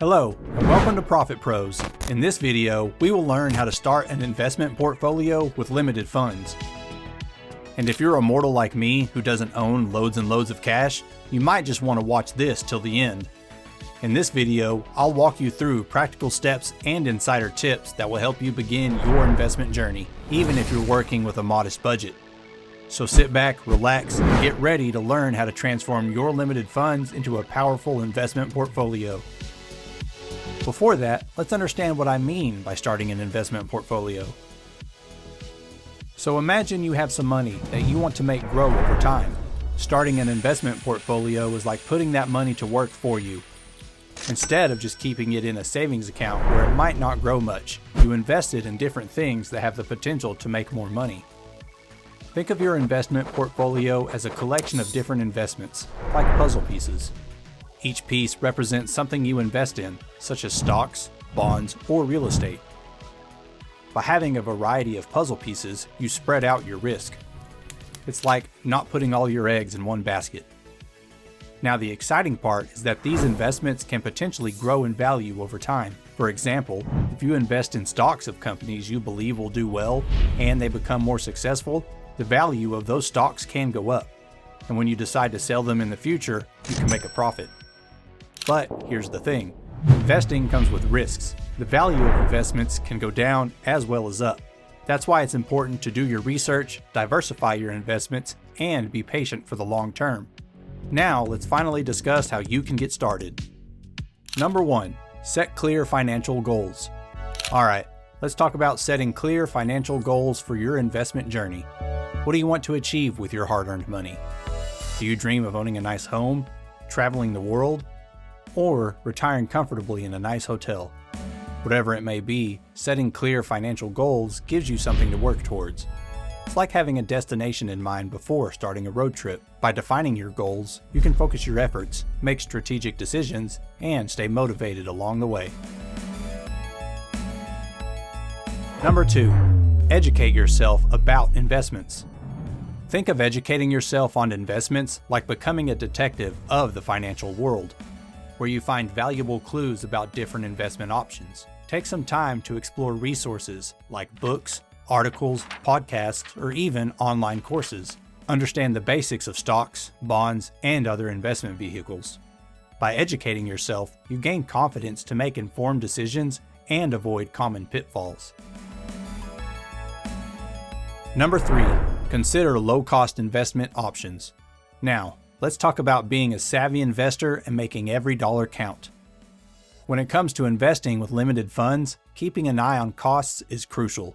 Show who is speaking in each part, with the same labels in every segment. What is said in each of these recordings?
Speaker 1: Hello, and welcome to Profit Pros. In this video, we will learn how to start an investment portfolio with limited funds. And if you're a mortal like me who doesn't own loads and loads of cash, you might just want to watch this till the end. In this video, I'll walk you through practical steps and insider tips that will help you begin your investment journey, even if you're working with a modest budget. So sit back, relax, and get ready to learn how to transform your limited funds into a powerful investment portfolio. Before that, let's understand what I mean by starting an investment portfolio. So imagine you have some money that you want to make grow over time. Starting an investment portfolio is like putting that money to work for you. Instead of just keeping it in a savings account where it might not grow much, you invest it in different things that have the potential to make more money. Think of your investment portfolio as a collection of different investments, like puzzle pieces. Each piece represents something you invest in, such as stocks, bonds, or real estate. By having a variety of puzzle pieces, you spread out your risk. It's like not putting all your eggs in one basket. Now, the exciting part is that these investments can potentially grow in value over time. For example, if you invest in stocks of companies you believe will do well and they become more successful, the value of those stocks can go up. And when you decide to sell them in the future, you can make a profit. But here's the thing, investing comes with risks. The value of investments can go down as well as up. That's why it's important to do your research, diversify your investments, and be patient for the long term. Now let's finally discuss how you can get started. Number 1, set clear financial goals. Alright, let's talk about setting clear financial goals for your investment journey. What do you want to achieve with your hard-earned money? Do you dream of owning a nice home, traveling the world, or retiring comfortably in a nice hotel? Whatever it may be, setting clear financial goals gives you something to work towards. It's like having a destination in mind before starting a road trip. By defining your goals, you can focus your efforts, make strategic decisions, and stay motivated along the way. Number 2, educate yourself about investments. Think of educating yourself on investments like becoming a detective of the financial world, where you find valuable clues about different investment options. Take some time to explore resources like books, articles, podcasts, or even online courses. Understand the basics of stocks, bonds, and other investment vehicles. By educating yourself, you gain confidence to make informed decisions and avoid common pitfalls. Number 3, consider low-cost investment options. Now, let's talk about being a savvy investor and making every dollar count. When it comes to investing with limited funds, keeping an eye on costs is crucial.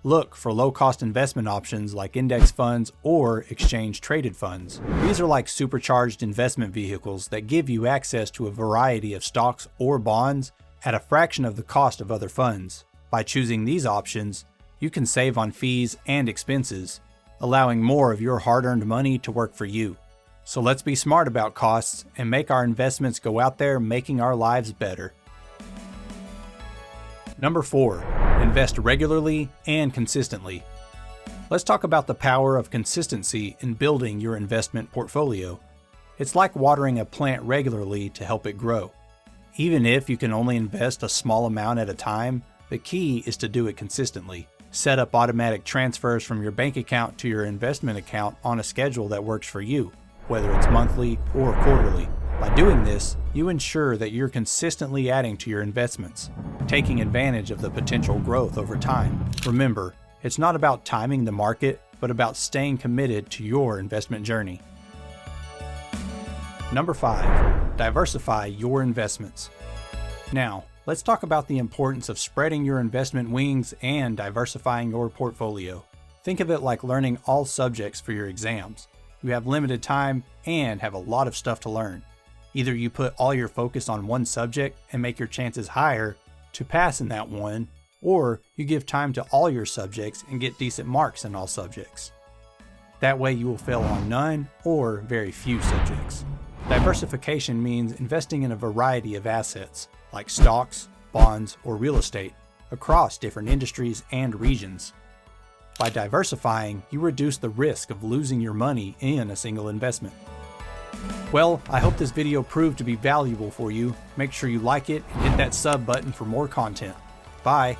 Speaker 1: Look for low-cost investment options like index funds or exchange-traded funds. These are like supercharged investment vehicles that give you access to a variety of stocks or bonds at a fraction of the cost of other funds. By choosing these options, you can save on fees and expenses, allowing more of your hard-earned money to work for you. So let's be smart about costs and make our investments go out there making our lives better. Number 4, invest regularly and consistently. Let's talk about the power of consistency in building your investment portfolio. It's like watering a plant regularly to help it grow. Even if you can only invest a small amount at a time, the key is to do it consistently. Set up automatic transfers from your bank account to your investment account on a schedule that works for you, whether it's monthly or quarterly. By doing this, you ensure that you're consistently adding to your investments, taking advantage of the potential growth over time. Remember, it's not about timing the market, but about staying committed to your investment journey. Number 5, diversify your investments. Now, let's talk about the importance of spreading your investment wings and diversifying your portfolio. Think of it like learning all subjects for your exams. You have limited time and have a lot of stuff to learn. Either you put all your focus on one subject and make your chances higher to pass in that one, or you give time to all your subjects and get decent marks in all subjects. That way you will fail on none or very few subjects. Diversification means investing in a variety of assets, like stocks, bonds, or real estate, across different industries and regions. By diversifying, you reduce the risk of losing your money in a single investment. Well, I hope this video proved to be valuable for you. Make sure you like it and hit that sub button for more content. Bye.